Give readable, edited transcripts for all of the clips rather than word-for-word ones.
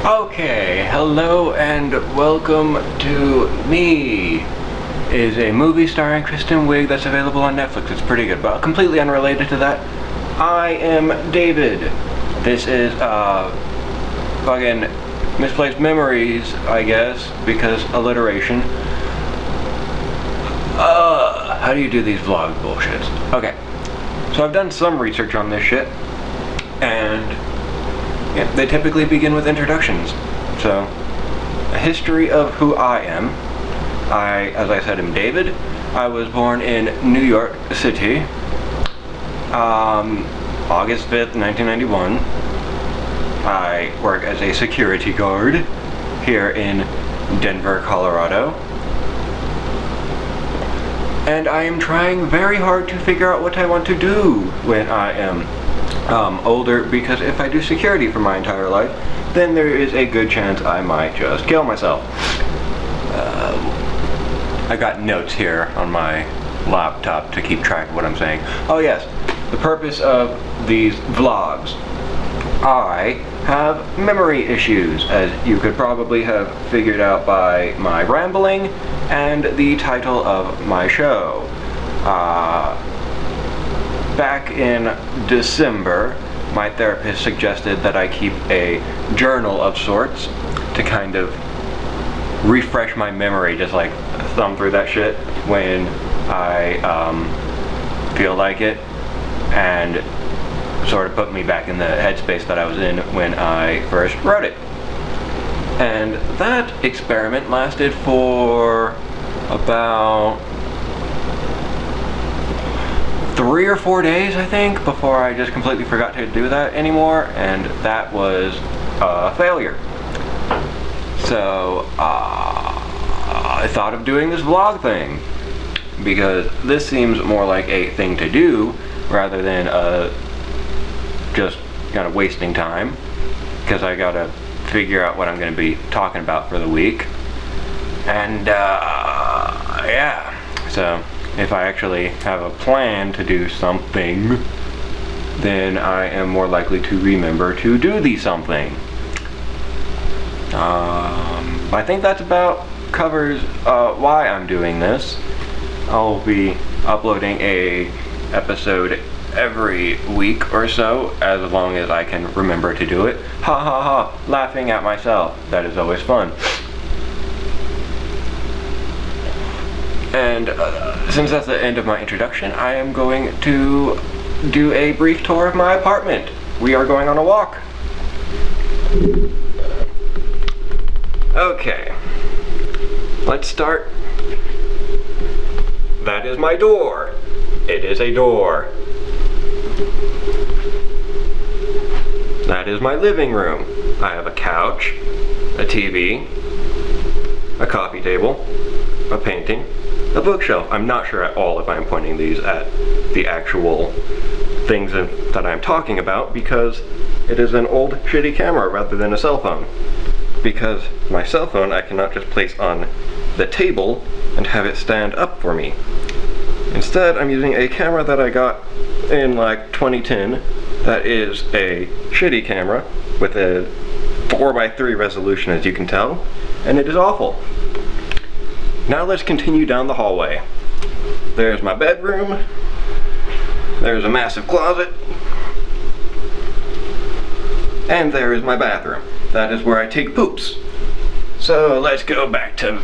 Okay, hello and welcome to Me is a movie starring Kristen Wiig that's available on Netflix. It's pretty good, but completely unrelated to that. I am David. This is fucking Misplaced Memories, I guess, because alliteration. How do you do these vlog bullshits? Okay, so I've done some research on this shit, and yeah, they typically begin with introductions. So, a history of who I am. As I said, am David. I was born in New York City, August 5th, 1991. I work as a security guard here in Denver, Colorado. And I am trying very hard to figure out what I want to do when I am older, because if I do security for my entire life, then there is a good chance I might just kill myself. I got notes here on my laptop to keep track of what I'm saying. Oh yes, the purpose of these vlogs. I have memory issues, as you could probably have figured out by my rambling and the title of my show. Back in December, my therapist suggested that I keep a journal of sorts to kind of refresh my memory, just like thumb through that shit when I feel like it, and sort of put me back in the headspace that I was in when I first wrote it. And that experiment lasted for about 3 or 4 days, I think, before I just completely forgot to do that anymore, and that was a failure. So I thought of doing this vlog thing, because this seems more like a thing to do rather than just kind of wasting time, because I gotta figure out what I'm going to be talking about for the week. And yeah, so if I actually have a plan to do something, then I am more likely to remember to do the something. I think that's about covers why I'm doing this. I'll be uploading a episode every week or so, as long as I can remember to do it. Ha ha ha, laughing at myself. That is always fun. And since that's the end of my introduction, I am going to do a brief tour of my apartment. We are going on a walk. Okay, let's start. That is my door. It is a door. That is my living room. I have a couch, a TV, a coffee table, a painting, a bookshelf. I'm not sure at all if I'm pointing these at the actual things that I'm talking about, because it is an old shitty camera rather than a cell phone. Because my cell phone I cannot just place on the table and have it stand up for me. Instead, I'm using a camera that I got in like 2010 that is a shitty camera with a 4:3 resolution, as you can tell, and it is awful. Now let's continue down the hallway. There's my bedroom. There's a massive closet. And there is my bathroom. That is where I take poops. So let's go back to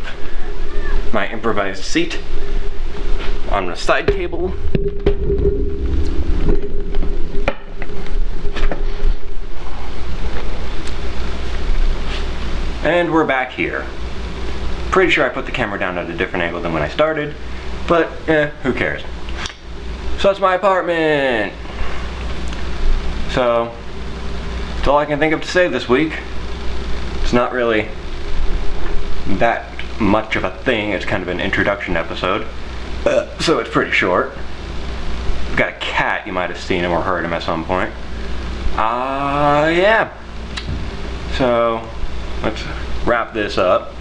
my improvised seat on the side table. And we're back here. Pretty sure I put the camera down at a different angle than when I started, but who cares? So that's my apartment. So that's all I can think of to say this week. It's not really that much of a thing. It's kind of an introduction episode, so it's pretty short. I've got a cat. You might have seen him or heard him at some point. Yeah. So let's wrap this up.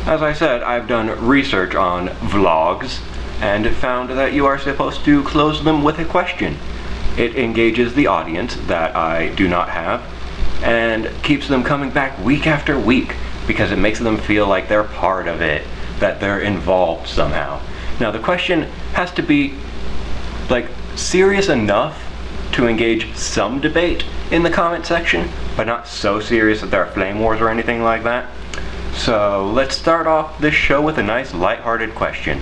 As I said, I've done research on vlogs and found that you are supposed to close them with a question. It engages the audience that I do not have, and keeps them coming back week after week because it makes them feel like they're part of it, that they're involved somehow. Now the question has to be like serious enough to engage some debate in the comment section, but not so serious that there are flame wars or anything like that. So let's start off this show with a nice lighthearted question.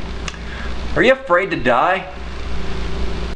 Are you afraid to die?